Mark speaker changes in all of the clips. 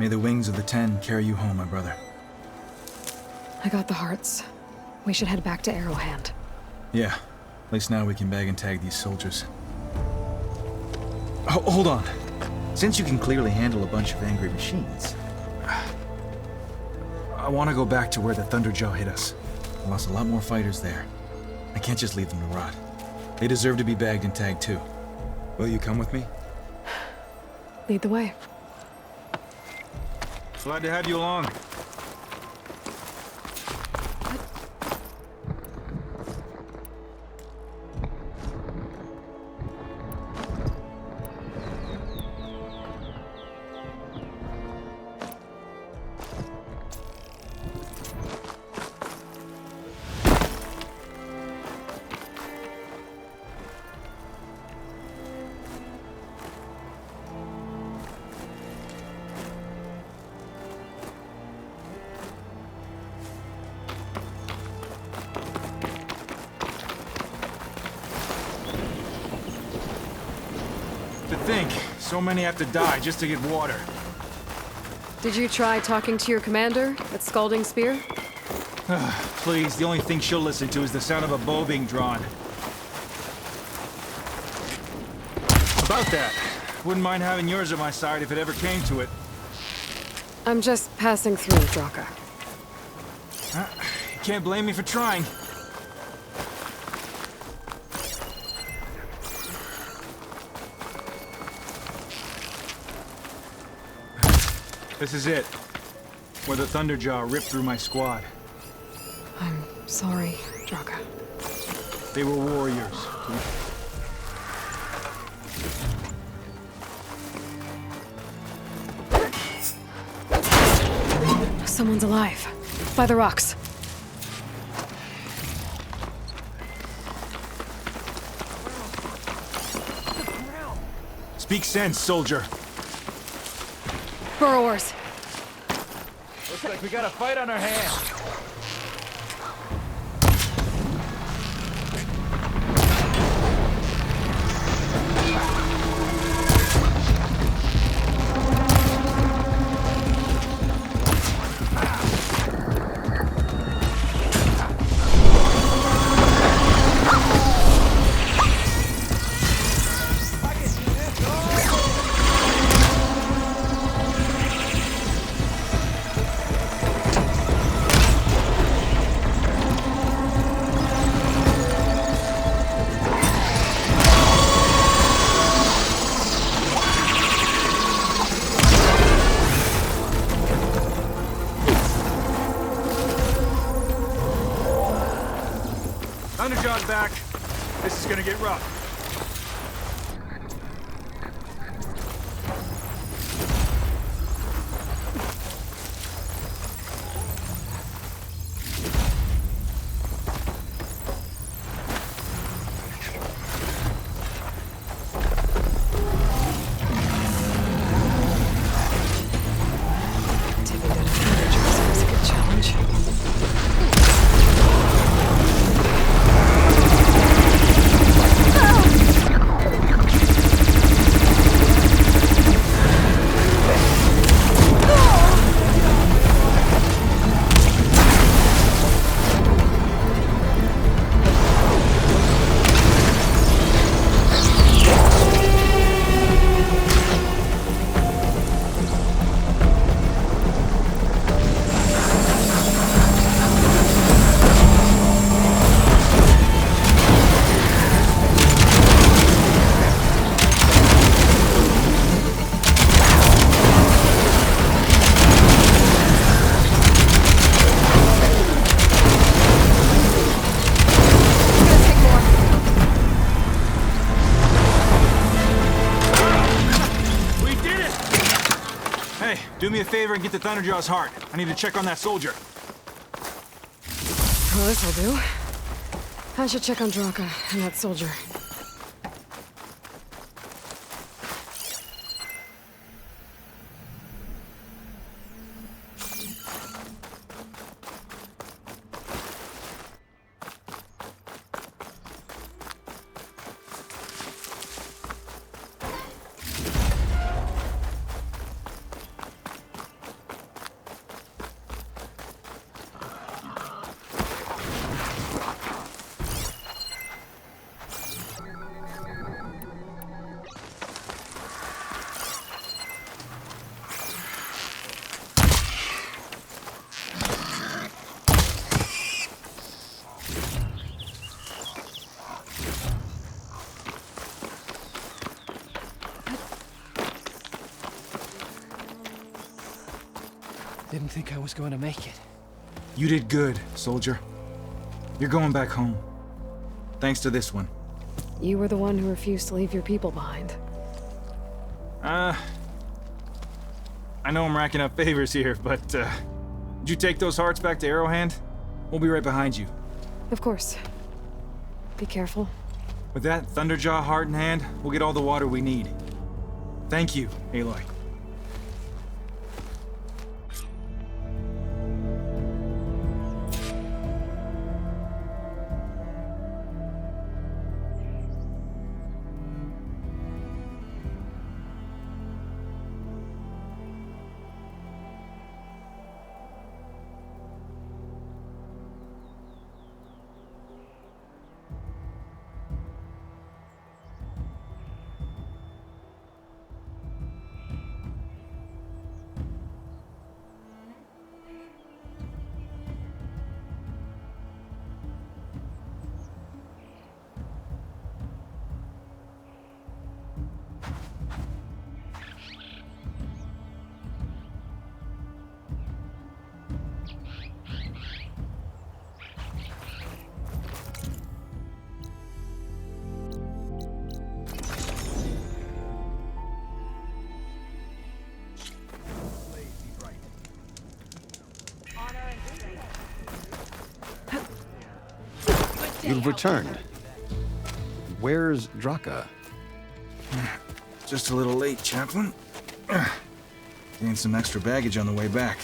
Speaker 1: May the wings of the Ten carry you home, my brother.
Speaker 2: I got the hearts. We should head back to Arrowhand.
Speaker 1: Yeah. At least now we can bag and tag these soldiers. Hold on. Since you can clearly handle a bunch of angry machines, I want to go back to where the Thunderjaw hit us. I lost a lot more fighters there. I can't just leave them to rot. They deserve to be bagged and tagged too. Will you come with me?
Speaker 2: Lead the way.
Speaker 1: Glad to have you along. To think, so many have to die just to get water.
Speaker 2: Did you try talking to your commander at Scalding Spear?
Speaker 1: Please, the only thing she'll listen to is the sound of a bow being drawn. About that, wouldn't mind having yours at my side if it ever came to it.
Speaker 2: I'm just passing through, Draka.
Speaker 1: You can't blame me for trying. This is it. Where the Thunderjaw ripped through my squad.
Speaker 2: I'm sorry, Draka.
Speaker 1: They were warriors.
Speaker 2: Someone's alive. By the rocks.
Speaker 1: Speak sense, soldier.
Speaker 2: Burrowers.
Speaker 1: Looks like we got a fight on our hands. Thunderjaw's back. This is gonna get rough.
Speaker 2: Taking down a Thunderjaw is a good challenge.
Speaker 1: Do me a favor and get the Thunderjaw's heart. I need to check on that soldier.
Speaker 2: Well, this'll do. I should check on Draka and that soldier.
Speaker 3: Didn't think I was going to make it.
Speaker 1: You did good, soldier. You're going back home. Thanks to this one.
Speaker 2: You were the one who refused to leave your people behind.
Speaker 1: I know I'm racking up favors here, but, did you take those hearts back to Arrowhand? We'll be right behind you.
Speaker 2: Of course. Be careful.
Speaker 1: With that Thunderjaw heart in hand, we'll get all the water we need. Thank you, Aloy.
Speaker 4: You've returned. Where's Draka?
Speaker 1: Just a little late, Chaplain. Gained some extra baggage on the way back.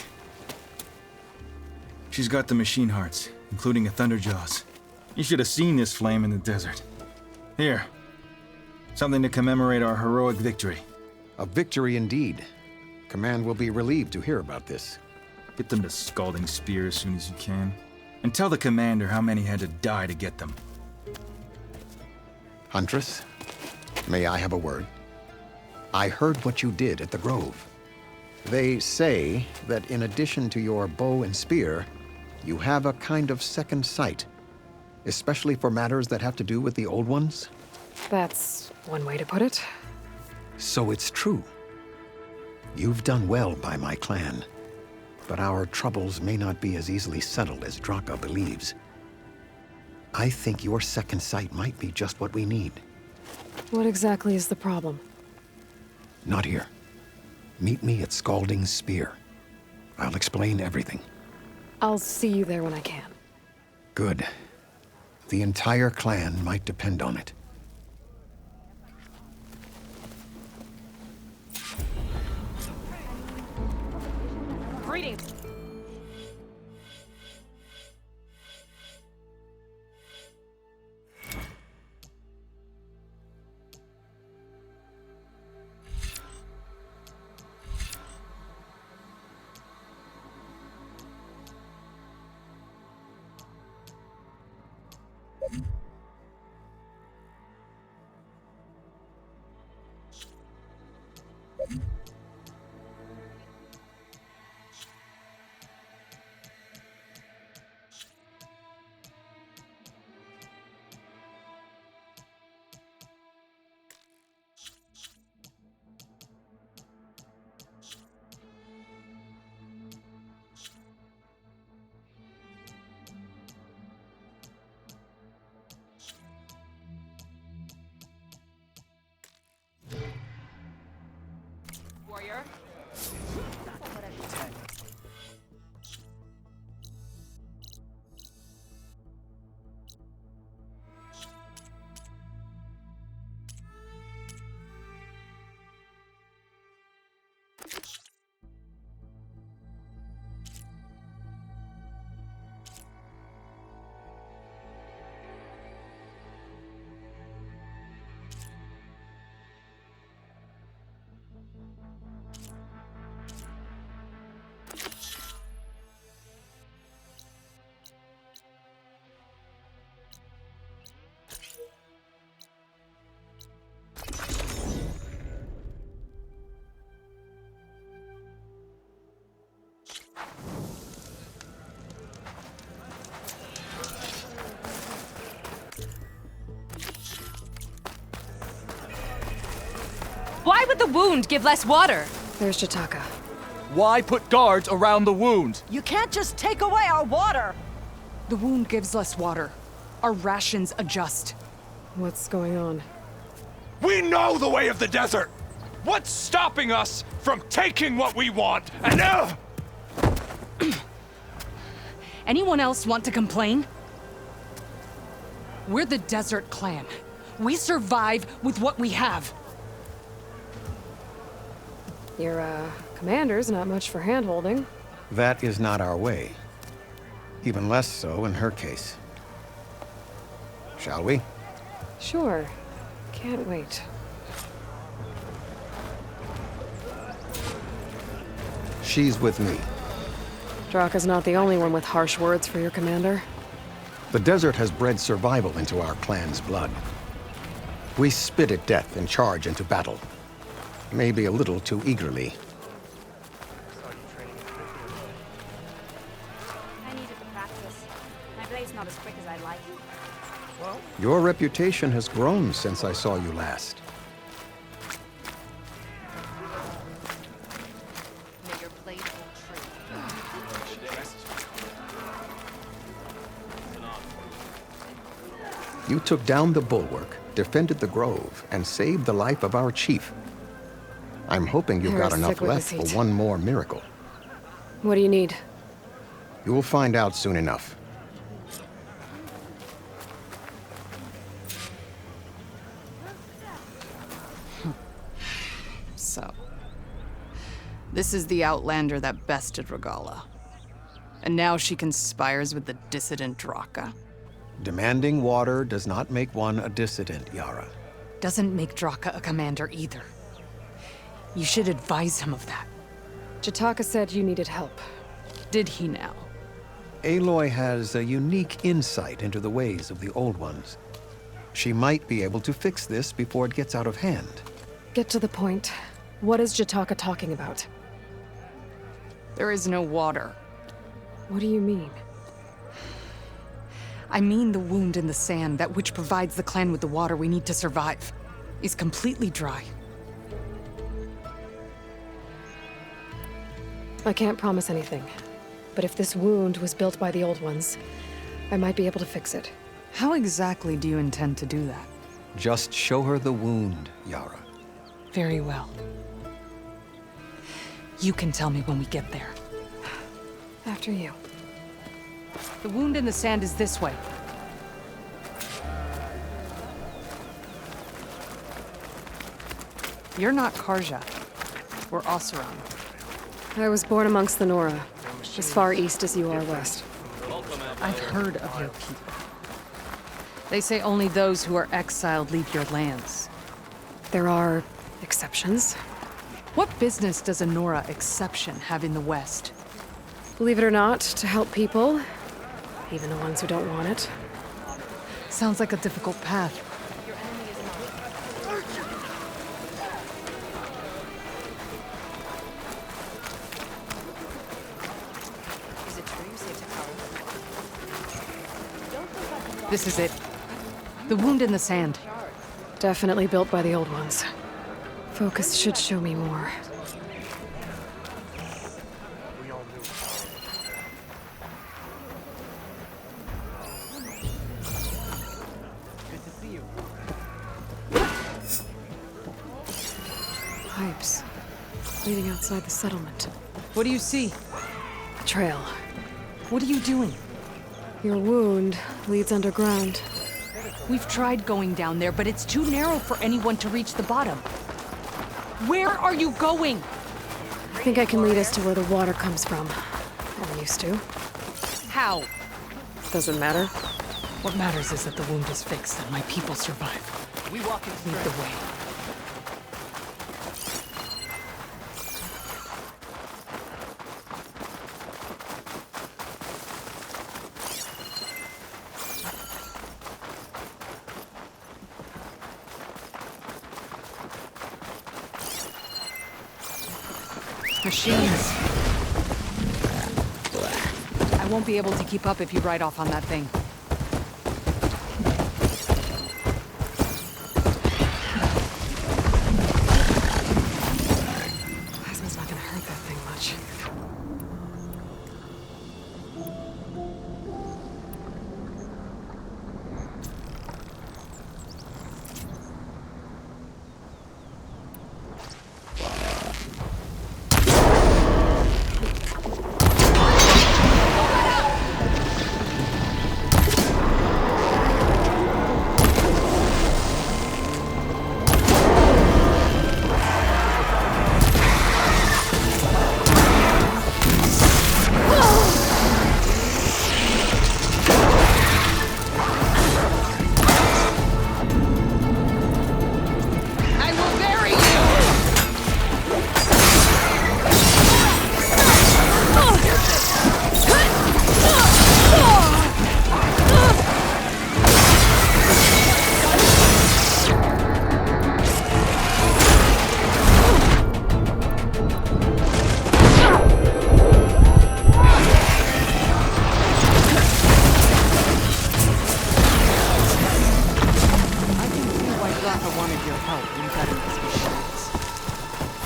Speaker 1: She's got the machine hearts, including a Thunderjaws. You should have seen this flame in the desert. Here. Something to commemorate our heroic victory.
Speaker 4: A victory indeed. Command will be relieved to hear about this.
Speaker 1: Get them to Scalding Spear as soon as you can. And tell the commander how many had to die to get them.
Speaker 4: Huntress, may I have a word? I heard what you did at the Grove. They say that in addition to your bow and spear, you have a kind of second sight, especially for matters that have to do with the old ones.
Speaker 2: That's one way to put it.
Speaker 4: So it's true. You've done well by my clan, but our troubles may not be as easily settled as Draka believes. I think your second sight might be just what we need.
Speaker 2: What exactly is the problem?
Speaker 4: Not here. Meet me at Scalding Spear. I'll explain everything.
Speaker 2: I'll see you there when I can.
Speaker 4: Good. The entire clan might depend on it.
Speaker 2: Greetings. Warrior.
Speaker 5: Why would the wound give less water?
Speaker 2: There's Jataka.
Speaker 3: Why put guards around the wound?
Speaker 5: You can't just take away our water!
Speaker 2: The wound gives less water. Our rations adjust. What's going on?
Speaker 6: We know the way of the desert! What's stopping us from taking what we want and
Speaker 2: Anyone else want to complain? We're the Desert Clan. We survive with what we have. Your, commander's not much for hand-holding.
Speaker 4: That is not our way. Even less so in her case. Shall we?
Speaker 2: Sure. Can't wait.
Speaker 4: She's with me.
Speaker 2: Draka's not the only one with harsh words for your commander.
Speaker 4: The desert has bred survival into our clan's blood. We spit at death and charge into battle. Maybe a little too eagerly.
Speaker 7: I needed the practice. My blade's not as quick as I'd like.
Speaker 4: Your reputation has grown since I saw you last.
Speaker 7: May your blade hold true.
Speaker 4: You took down the bulwark, defended the grove, and saved the life of our chief. I'm hoping you've got enough left for one more miracle.
Speaker 2: What do you need?
Speaker 4: You will find out soon enough.
Speaker 5: So, this is the outlander that bested Regala. And now she conspires with the dissident Draka.
Speaker 4: Demanding water does not make one a dissident, Yara.
Speaker 5: Doesn't make Draka a commander either. You should advise him of that.
Speaker 2: Jataka said you needed help.
Speaker 5: Did he now?
Speaker 4: Aloy has a unique insight into the ways of the Old Ones. She might be able to fix this before it gets out of hand.
Speaker 2: Get to the point. What is Jataka talking about?
Speaker 5: There is no water.
Speaker 2: What do you mean?
Speaker 5: I mean the wound in the sand, that which provides the clan with the water we need to survive, is completely dry.
Speaker 2: I can't promise anything. But if this wound was built by the Old Ones, I might be able to fix it.
Speaker 5: How exactly do you intend to do that?
Speaker 4: Just show her the wound, Yara.
Speaker 5: Very well. You can tell me when we get there.
Speaker 2: After you.
Speaker 5: The wound in the sand is this way. You're not Karja. We're Oseram.
Speaker 2: I was born amongst the Nora, as far east as you are west.
Speaker 5: I've heard of your people. They say only those who are exiled leave your lands.
Speaker 2: There are exceptions.
Speaker 5: What business does a Nora exception have in the West?
Speaker 2: Believe it or not, to help people, even the ones who don't want it.
Speaker 5: Sounds like a difficult path.
Speaker 7: Is it true you saved Takara?
Speaker 5: This is it. The wound in the sand.
Speaker 2: Definitely built by the Old Ones. Focus should show me more. Pipes leading outside the settlement.
Speaker 5: What do you see?
Speaker 2: A trail.
Speaker 5: What are you doing?
Speaker 2: Your wound leads underground.
Speaker 5: We've tried going down there, but it's too narrow for anyone to reach the bottom. Where are you going?
Speaker 2: I think I can lead us to where the water comes from. I'm used to.
Speaker 5: How?
Speaker 2: Doesn't matter.
Speaker 5: What matters is that the wound is fixed and my people survive.
Speaker 3: We walk in
Speaker 5: Lead the way. Machines. I won't be able to keep up if you ride off on that thing.
Speaker 2: Plasma's not gonna hurt that thing much.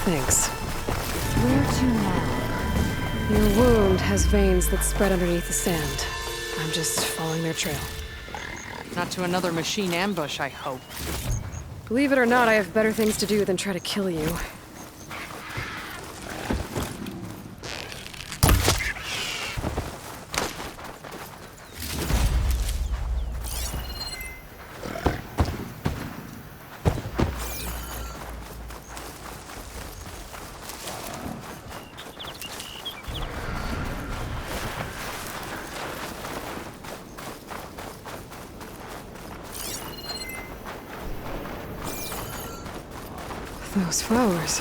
Speaker 2: Thanks.
Speaker 7: Where to now?
Speaker 2: Your wound has veins that spread underneath the sand. I'm just following their trail.
Speaker 5: Not to another machine ambush, I hope.
Speaker 2: Believe it or not, I have better things to do than try to kill you. Those flowers.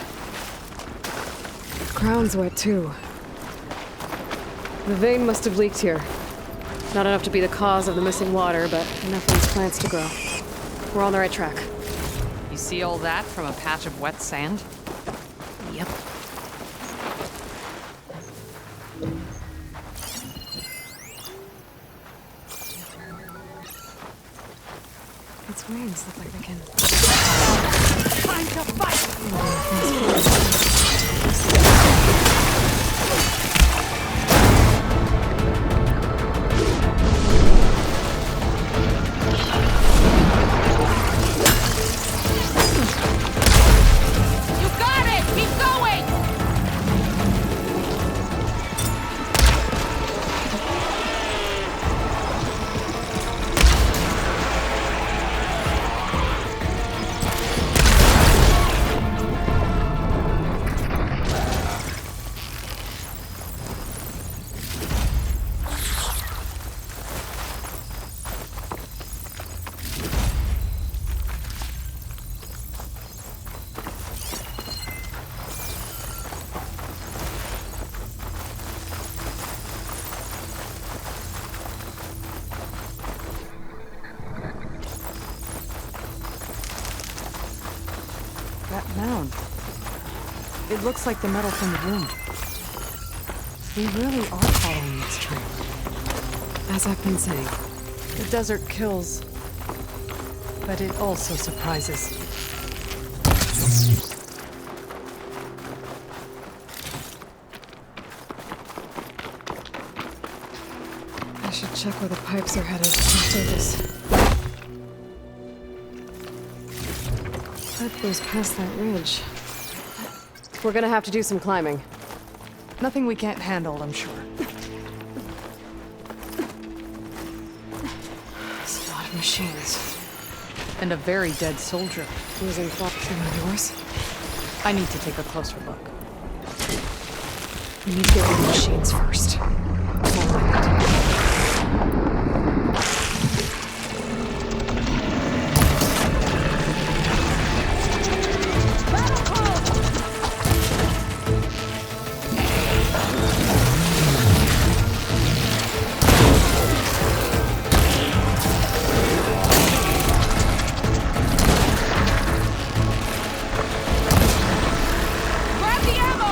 Speaker 2: The ground's wet too. The vein must have leaked here. Not enough to be the cause of the missing water, but enough for these plants to grow. We're on the right track.
Speaker 5: You see all that from a patch of wet sand?
Speaker 2: Yep. Its wings look like they can...
Speaker 7: Time to fight! You got it! Keep going!
Speaker 5: That mound. It looks like the metal from the room. We really are following its trail.
Speaker 2: As I've been saying.
Speaker 5: The desert kills, but it also surprises.
Speaker 2: I should check where the pipes are headed after this. That goes past that ridge. We're gonna have to do some climbing.
Speaker 5: Nothing we can't handle, I'm sure.
Speaker 2: There's a lot of machines.
Speaker 5: And a very dead soldier.
Speaker 2: Using flocks of yours.
Speaker 5: I need to take a closer look.
Speaker 2: We need to get rid of the machines first. Come on, lad.
Speaker 7: Grab the ammo!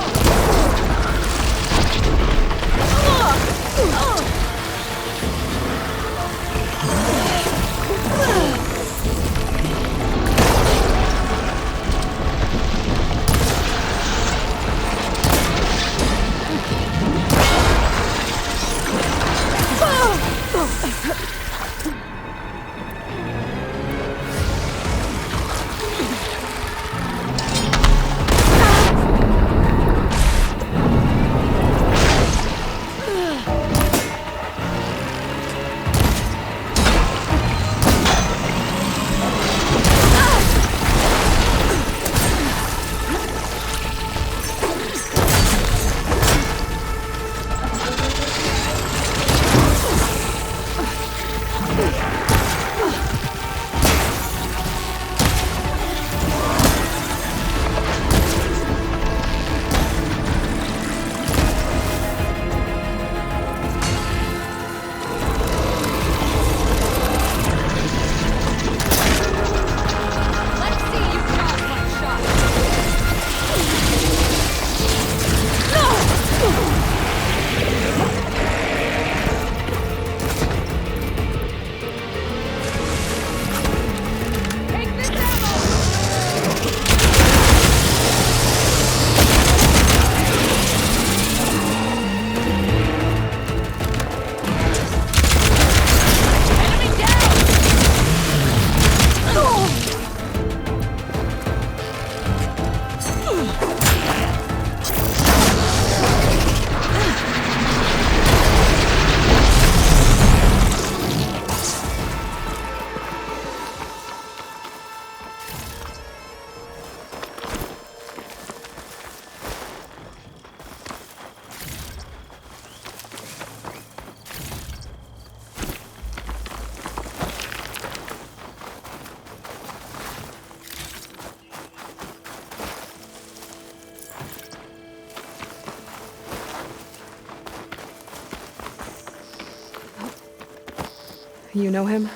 Speaker 2: You know him?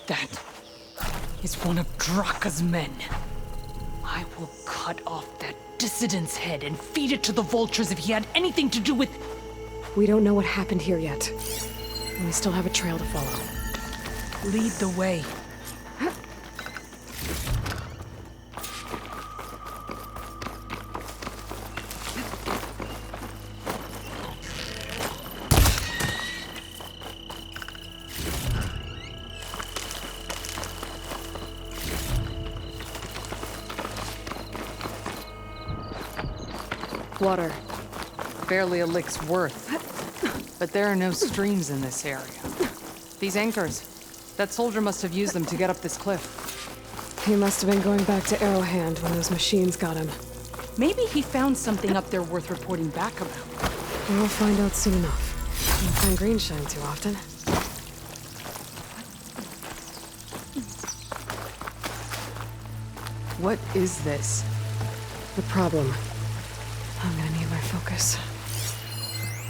Speaker 5: That is one of Draka's men. I will cut off that dissident's head and feed it to the vultures if he had anything to do with...
Speaker 2: We don't know what happened here yet. And we still have a trail to follow.
Speaker 5: Lead the way.
Speaker 2: Water.
Speaker 5: Barely a lick's worth. But there are no streams in this area. These anchors. That soldier must have used them to get up this cliff.
Speaker 2: He must have been going back to Arrowhand when those machines got him.
Speaker 5: Maybe he found something up there worth reporting back about.
Speaker 2: We'll find out soon enough. Don't find green shine too often.
Speaker 5: What is this?
Speaker 2: The problem. I'm gonna need my focus.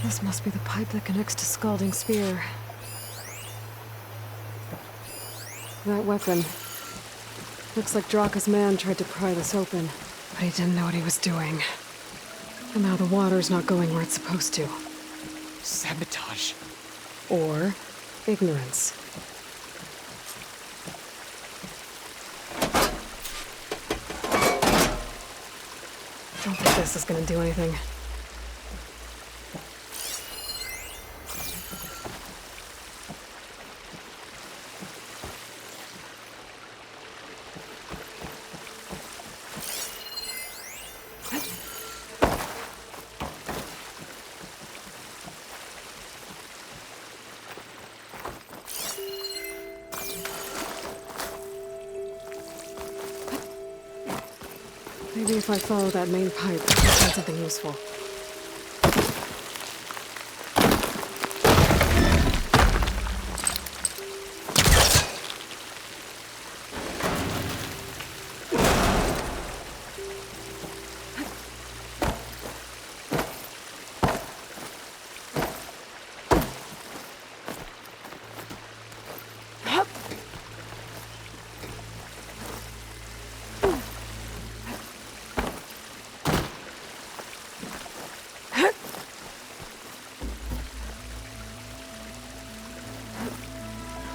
Speaker 2: This must be the pipe that connects to Scalding Spear. That weapon. Looks like Draka's man tried to pry this open, but he didn't know what he was doing. And now the water's not going where it's supposed to.
Speaker 5: Sabotage.
Speaker 2: Or ignorance. Don't think this is gonna do anything. Maybe if I follow that main pipe, I'll find something useful.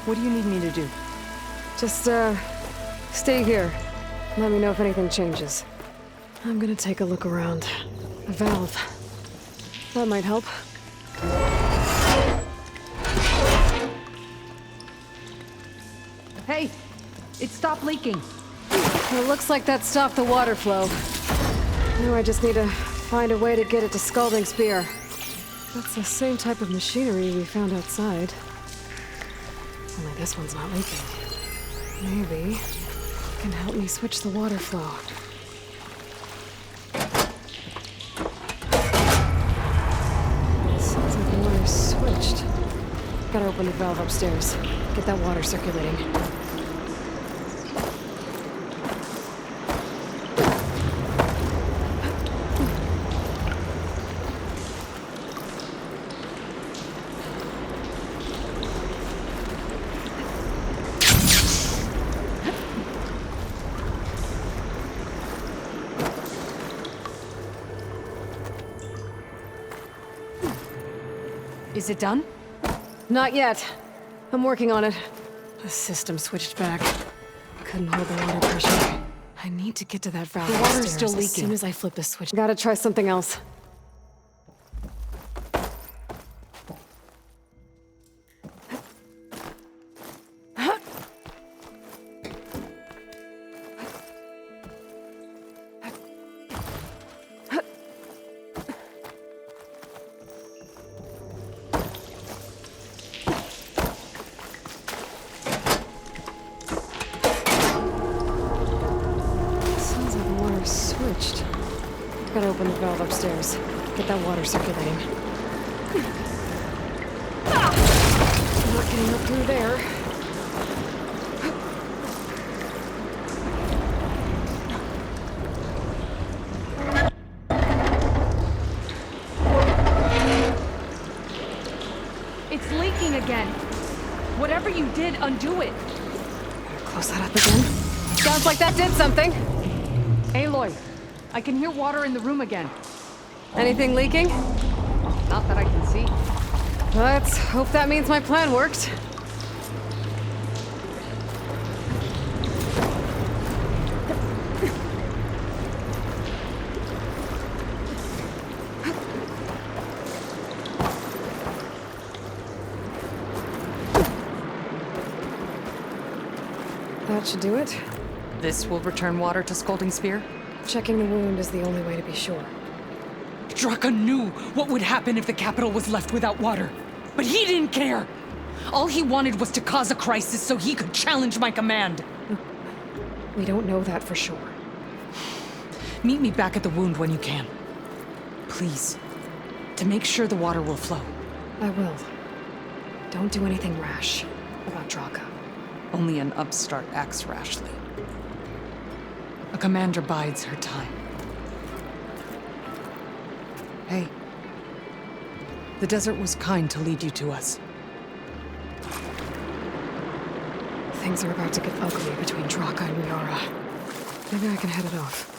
Speaker 5: What do you need me to do?
Speaker 2: Just, stay here. Let me know if anything changes. I'm gonna take a look around. A valve. That might help.
Speaker 5: Hey! It stopped leaking!
Speaker 2: It looks like that stopped the water flow. Now I just need to find a way to get it to Scalding Spear. That's the same type of machinery we found outside. Only this one's not leaking. Maybe it can help me switch the water flow. Sounds like the water's switched. Gotta open the valve upstairs. Get that water circulating.
Speaker 5: Is it done?
Speaker 2: Not yet. I'm working on it. The system switched back. Couldn't hold the water pressure. I need to get to that valve.
Speaker 5: The water's
Speaker 2: upstairs
Speaker 5: still
Speaker 2: as
Speaker 5: leaking.
Speaker 2: soon as I flip the switch. Gotta try something else. Sounds like the water's switched. Gotta open the valve upstairs. Get that water circulating. I'm not getting up through there.
Speaker 5: It's leaking again! Whatever you did, undo it.
Speaker 2: Close that up again. Sounds like that did something.
Speaker 5: Aloy, I can hear water in the room again.
Speaker 2: Anything leaking?
Speaker 5: Not that I can see.
Speaker 2: Let's hope that means my plan worked. That should do it.
Speaker 5: This will return water to Scalding Spear?
Speaker 2: Checking the wound is the only way to be sure.
Speaker 5: Draka knew what would happen if the capital was left without water. But he didn't care! All he wanted was to cause a crisis so he could challenge my command.
Speaker 2: We don't know that for sure.
Speaker 5: Meet me back at the wound when you can. Please. To make sure the water will flow.
Speaker 2: I will. Don't do anything rash about Draka.
Speaker 5: Only an upstart acts rashly. A commander bides her time. Hey. The desert was kind to lead you to us.
Speaker 2: Things are about to get ugly between Draka and Yara. Maybe I can head it off.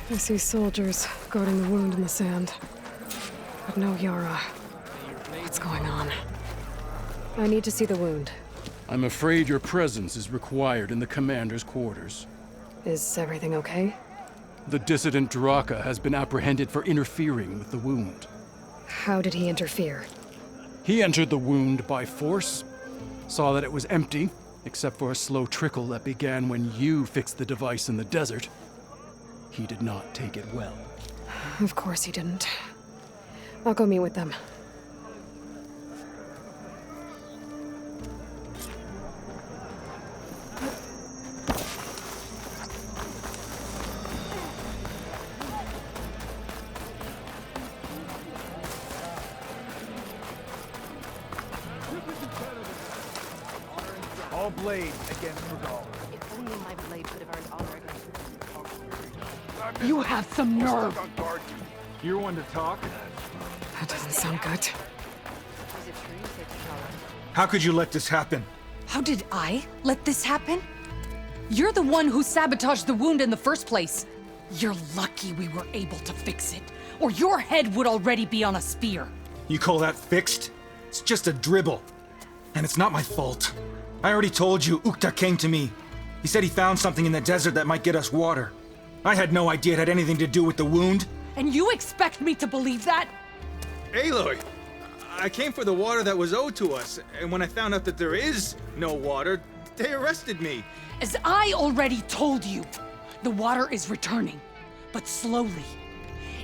Speaker 2: I see soldiers guarding the wound in the sand. But no Yara. What's going on? I need to see the wound.
Speaker 8: I'm afraid your presence is required in the commander's quarters.
Speaker 2: Is everything okay?
Speaker 8: The dissident Draka has been apprehended for interfering with the wound.
Speaker 2: How did he interfere?
Speaker 8: He entered the wound by force, saw that it was empty, except for a slow trickle that began when you fixed the device in the desert. He did not take it well.
Speaker 2: Of course he didn't. I'll go meet with them.
Speaker 6: All blade against Regal.
Speaker 7: If only my blade could have earned honor against
Speaker 5: You have some nerve!
Speaker 6: You're one to talk?
Speaker 2: That doesn't sound good.
Speaker 7: Is it true you said T'Challa?
Speaker 1: How could you let this happen?
Speaker 5: How did I let this happen? You're the one who sabotaged the wound in the first place. You're lucky we were able to fix it, or your head would already be on a spear.
Speaker 1: You call that fixed? It's just a dribble. And it's not my fault. I already told you, Ukta came to me. He said he found something in the desert that might get us water. I had no idea it had anything to do with the wound.
Speaker 5: And you expect me to believe that?
Speaker 1: Aloy, I came for the water that was owed to us, and when I found out that there is no water, they arrested me.
Speaker 5: As I already told you, the water is returning, but slowly.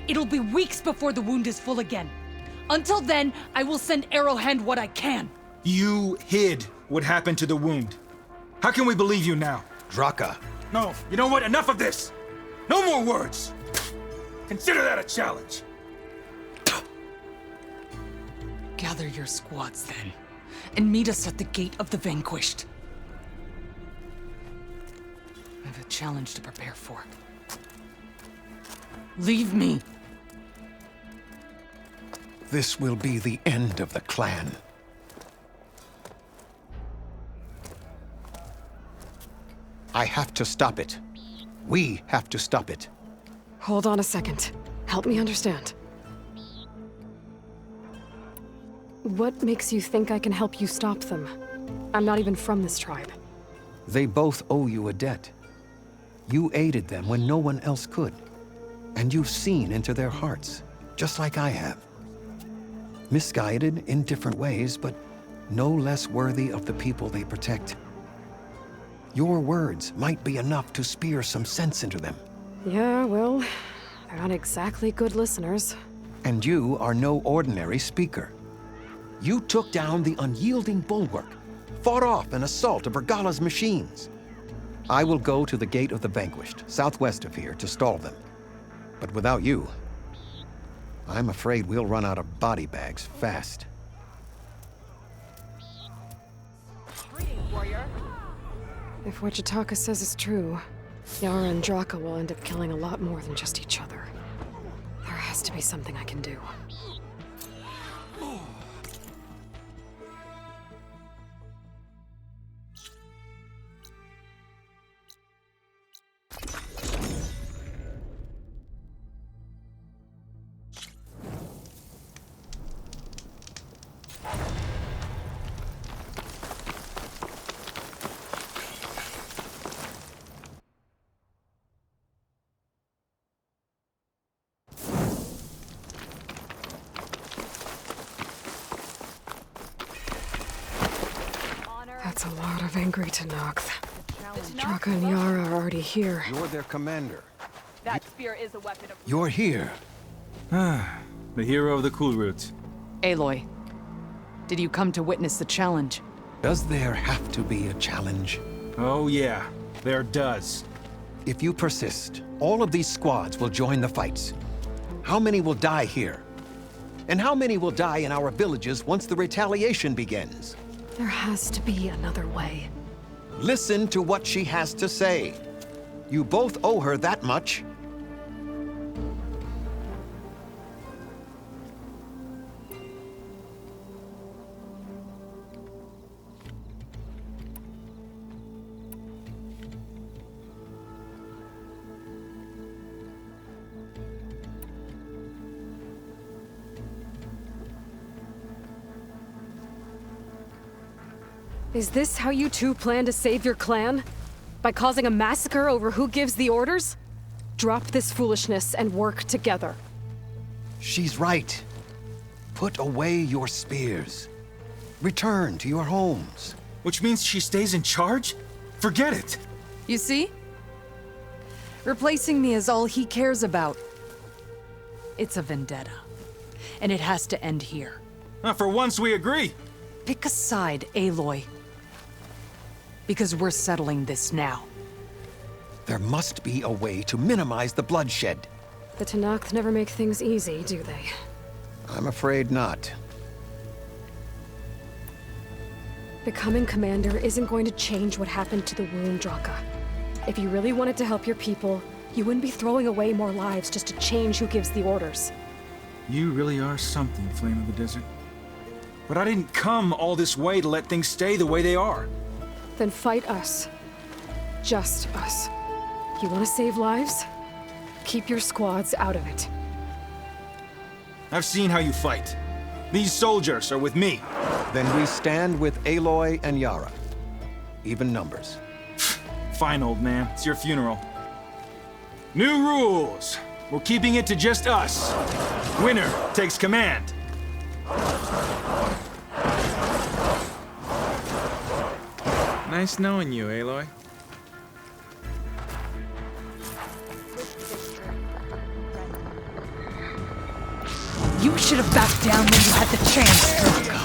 Speaker 5: It'll be weeks before the wound is full again. Until then, I will send Arrowhand what I can.
Speaker 1: You hid what happened to the wound. How can we believe you now?
Speaker 4: Draka,
Speaker 1: No, you know what? Enough of this! No more words! Consider that a challenge!
Speaker 5: Gather your squads then, and meet us at the Gate of the Vanquished. I have a challenge to prepare for. Leave me!
Speaker 4: this will be the end of the clan. I have to stop it. We have to stop it.
Speaker 2: Hold on a second. Help me understand. What makes you think I can help you stop them? I'm not even from this tribe.
Speaker 4: They both owe you a debt. You aided them when no one else could. And you've seen into their hearts, just like I have. Misguided in different ways, but no less worthy of the people they protect. Your words might be enough to spear some sense into them.
Speaker 2: Yeah, well, they're not exactly good listeners.
Speaker 4: And you are no ordinary speaker. You took down the unyielding bulwark, fought off an assault of Regala's machines. I will go to the Gate of the Vanquished, southwest of here, to stall them. But without you, I'm afraid we'll run out of body bags fast.
Speaker 2: If what Jataka says is true, Yara and Draka will end up killing a lot more than just each other. There has to be something I can do. That's a lot of angry Tenakth. Draka and Yara are already here.
Speaker 4: You're their commander.
Speaker 7: That spear is a weapon of...
Speaker 4: You're here.
Speaker 1: The hero of the cool roots.
Speaker 5: Aloy, did you come to witness the challenge?
Speaker 4: Does there have to be a challenge?
Speaker 1: Oh yeah, there does.
Speaker 4: If you persist, all of these squads will join the fights. How many will die here? And how many will die in our villages once the retaliation begins?
Speaker 2: There has to be another way.
Speaker 4: Listen to what she has to say. You both owe her that much.
Speaker 2: Is this how you two plan to save your clan? By causing a massacre over who gives the orders? Drop this foolishness and work together.
Speaker 4: She's right. Put away your spears. Return to your homes.
Speaker 1: Which means she stays in charge? Forget it!
Speaker 5: You see? Replacing me is all he cares about. It's a vendetta. And it has to end here.
Speaker 1: For once we agree.
Speaker 5: Pick a side, Aloy. Because we're settling this now.
Speaker 4: There must be a way to minimize the bloodshed.
Speaker 2: The Tenakth never make things easy, do they?
Speaker 4: I'm afraid not.
Speaker 2: Becoming commander isn't going to change what happened to the wound, Draka. If you really wanted to help your people, you wouldn't be throwing away more lives just to change who gives the orders.
Speaker 1: You really are something, Flame of the Desert. But I didn't come all this way to let things stay the way they are.
Speaker 2: Then fight us. Just us. You want to save lives? Keep your squads out of it.
Speaker 1: I've seen how you fight. These soldiers are with me.
Speaker 4: Then we stand with Aloy and Yara. Even numbers.
Speaker 1: Fine, old man. It's your funeral. New rules. We're keeping it to just us. Winner takes command.
Speaker 9: Nice knowing you, Aloy.
Speaker 5: You should have backed down when you had the chance, Draka.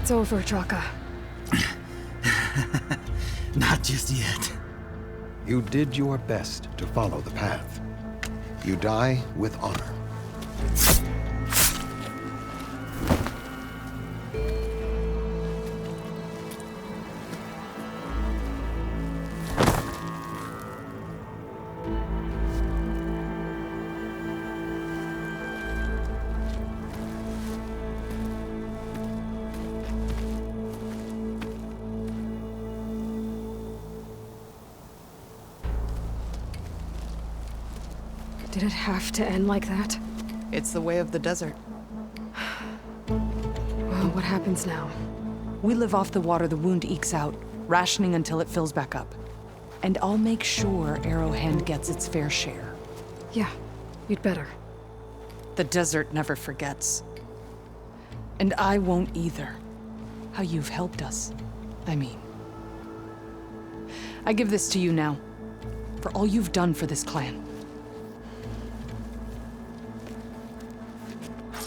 Speaker 2: It's over, Draka.
Speaker 1: Not just yet.
Speaker 4: You did your best to follow the path. You die with honor.
Speaker 2: Did it have to end like that?
Speaker 10: It's the way of the desert.
Speaker 2: Well, what happens now?
Speaker 5: We live off the water the wound ekes out, rationing until it fills back up. And I'll make sure Arrowhand gets its fair share.
Speaker 2: Yeah, you'd better.
Speaker 5: The desert never forgets. And I won't either. How you've helped us, I mean. I give this to you now, for all you've done for this clan.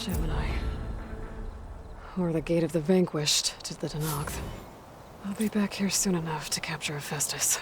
Speaker 2: Gemini. Or the Gate of the Vanquished to the Danakth. I'll be back here soon enough to capture Hephaestus.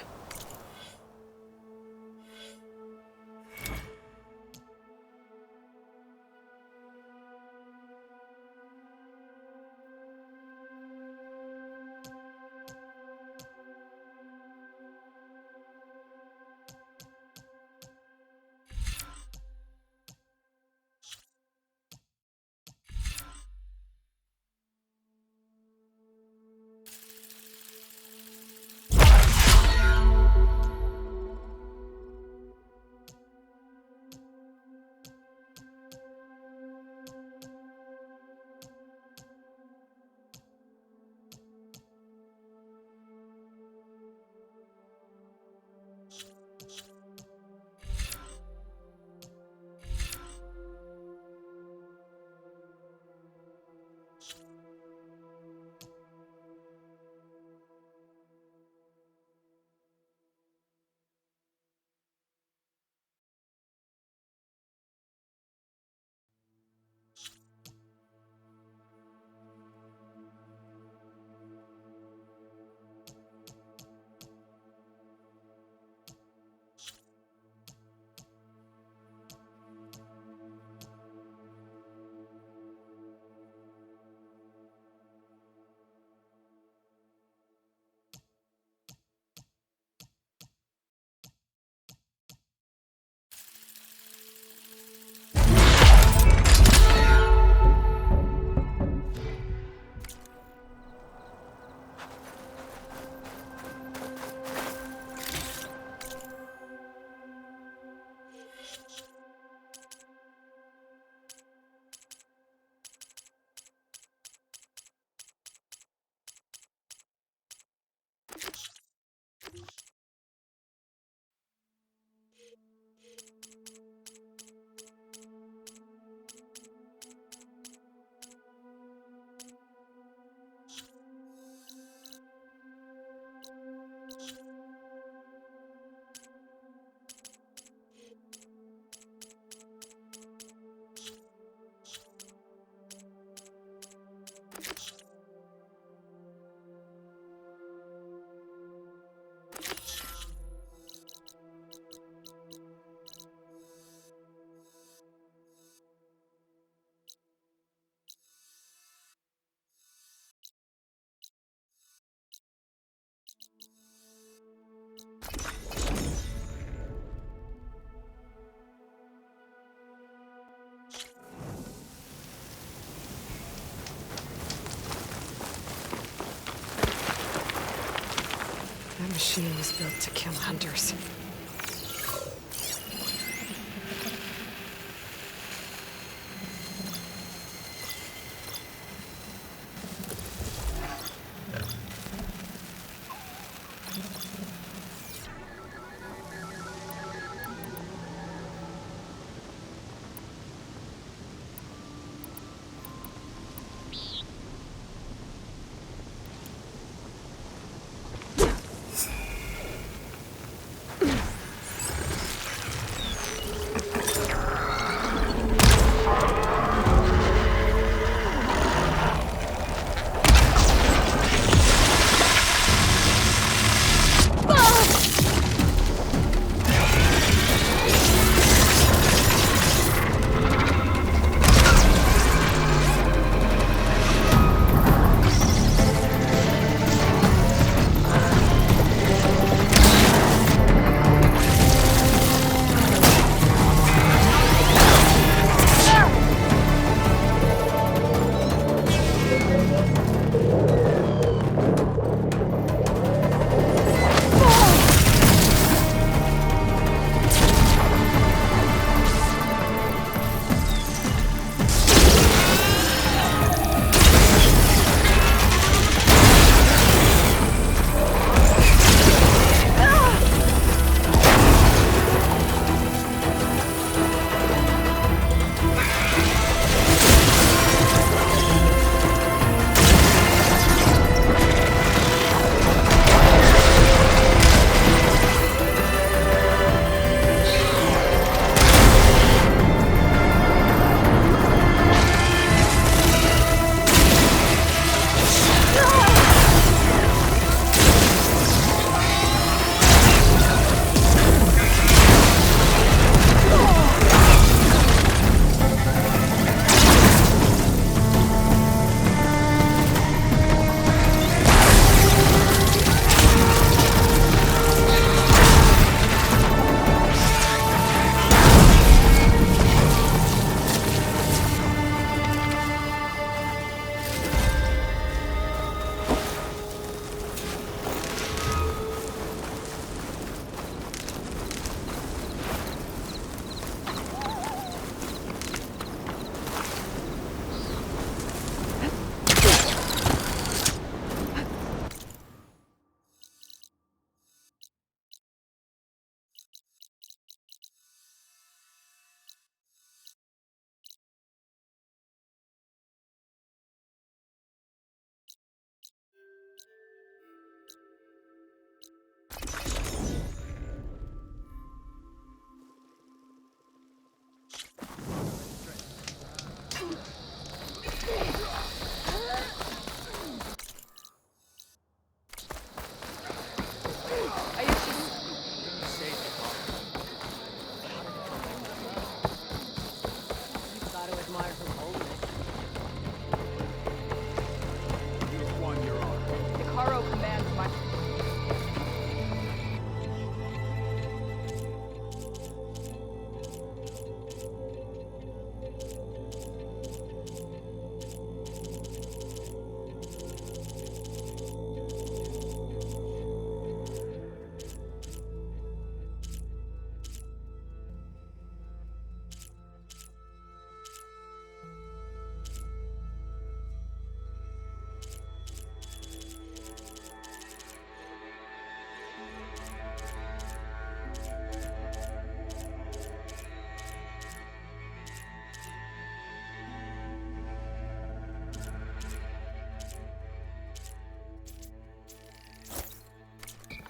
Speaker 2: That machine was built to kill hunters.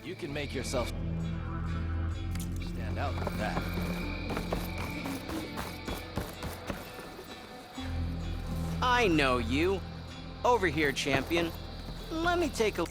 Speaker 3: You can make yourself stand out with that.
Speaker 11: I know you. Over here, champion. Let me take a...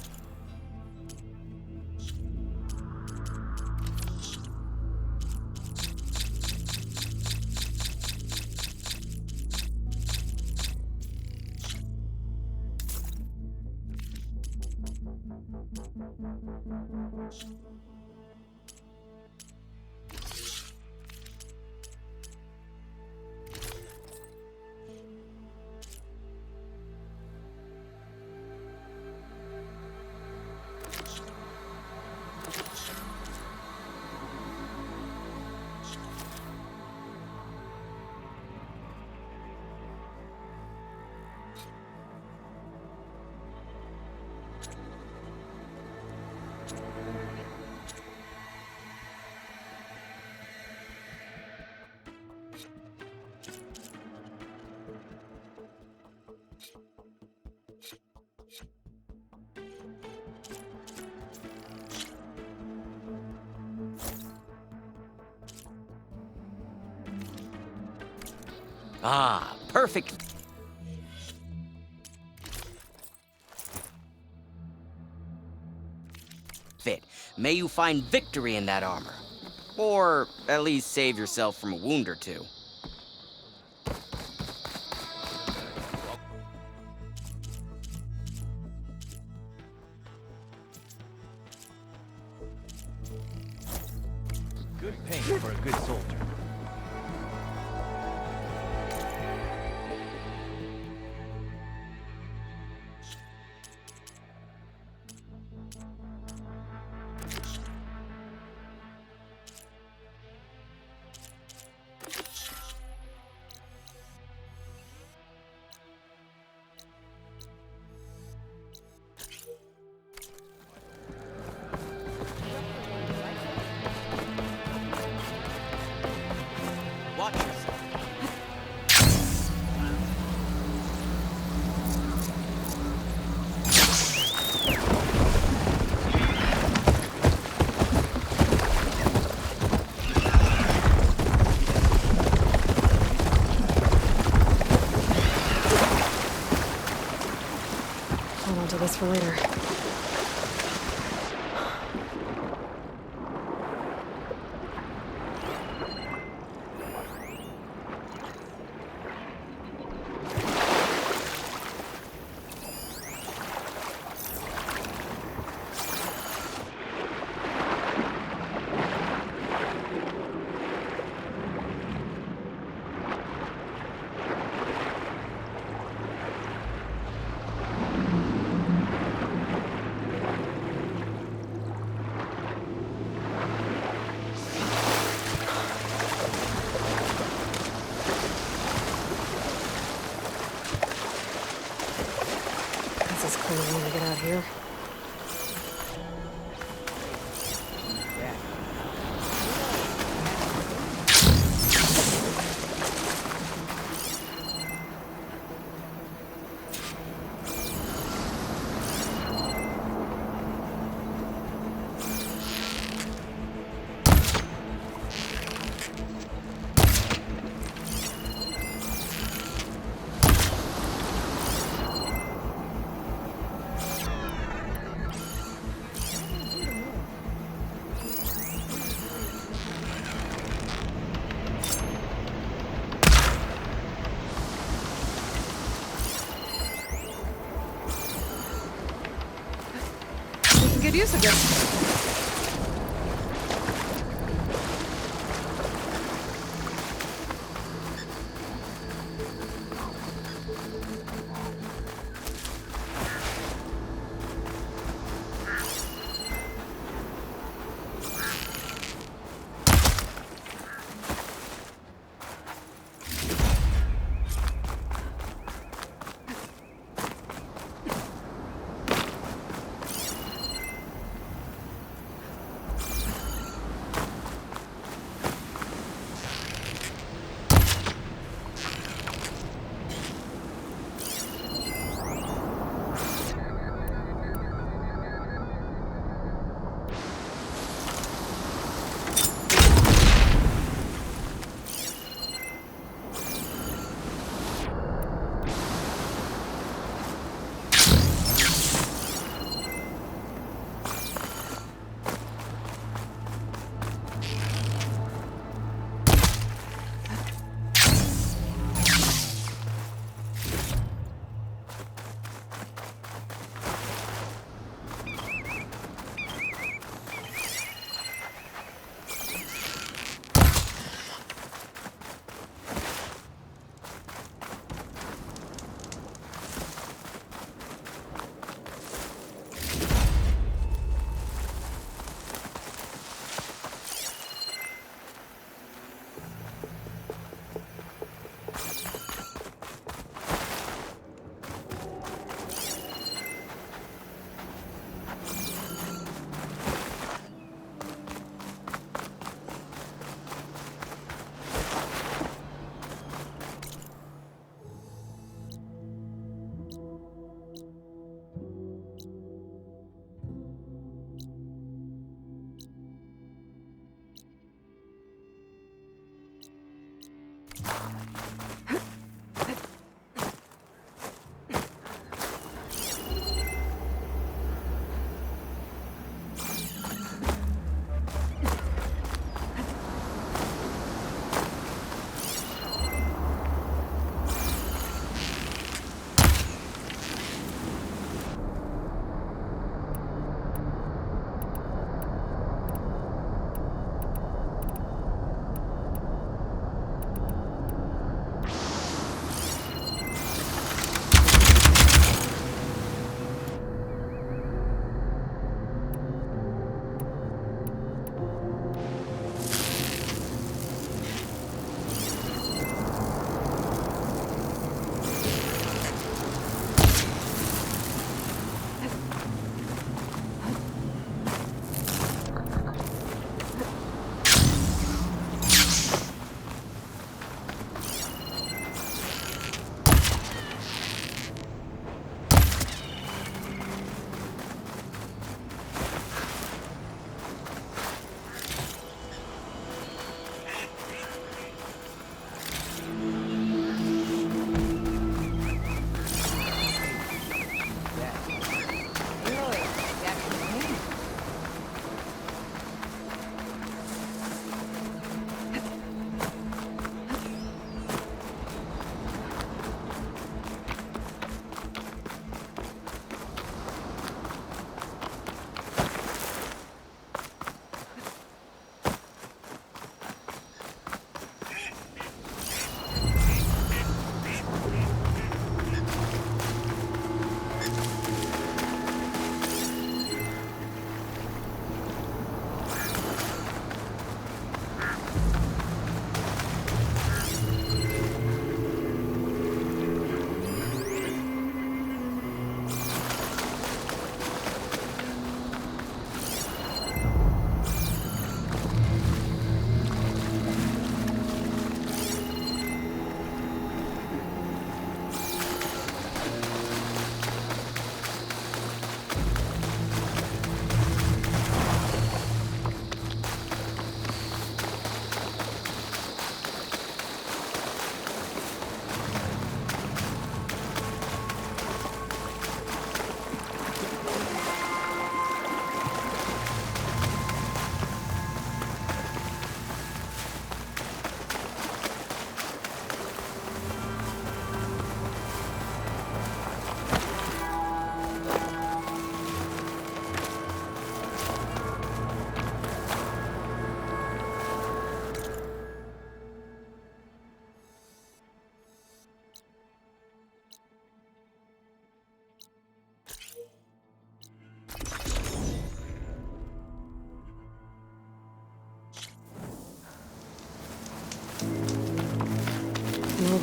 Speaker 11: Ah, perfect. Fit. May you find victory in that armor. Or at least save yourself from a wound or two.
Speaker 3: Good paint for a good soldier.
Speaker 2: Hold on to this for later. This is clearly when we get out here. Good use of this.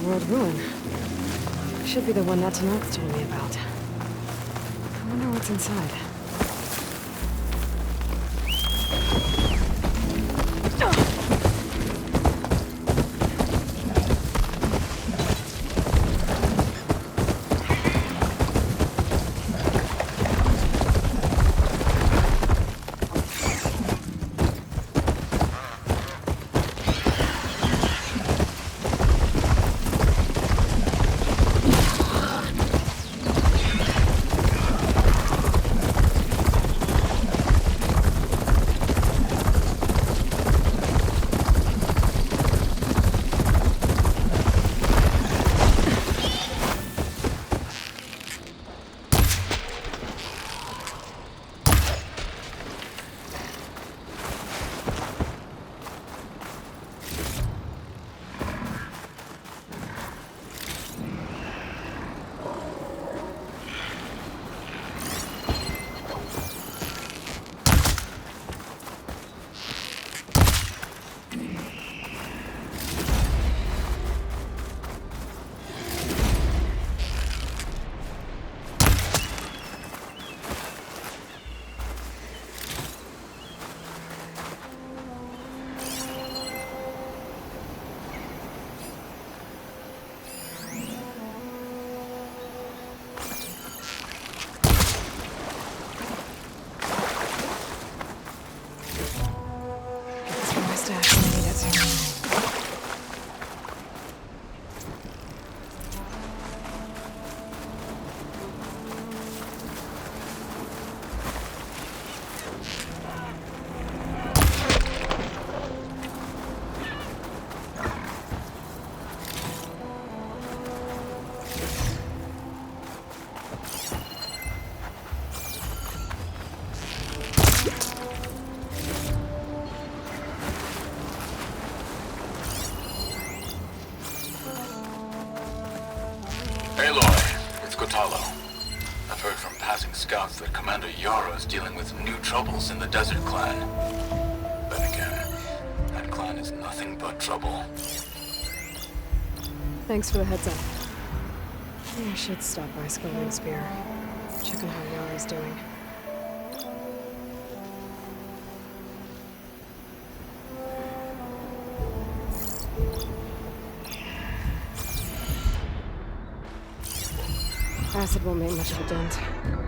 Speaker 2: old-world ruin. Should be the one that Tanakh told me about. I wonder what's inside.
Speaker 12: Aloy, it's Kotalo. I've heard from passing scouts that Commander Yara is dealing with new troubles in the Desert Clan. Then again, that clan is nothing but trouble.
Speaker 2: Thanks for the heads up. Maybe I should stop by Scalding Spear. Check on how Yara's doing. Acid won't make much of a dent.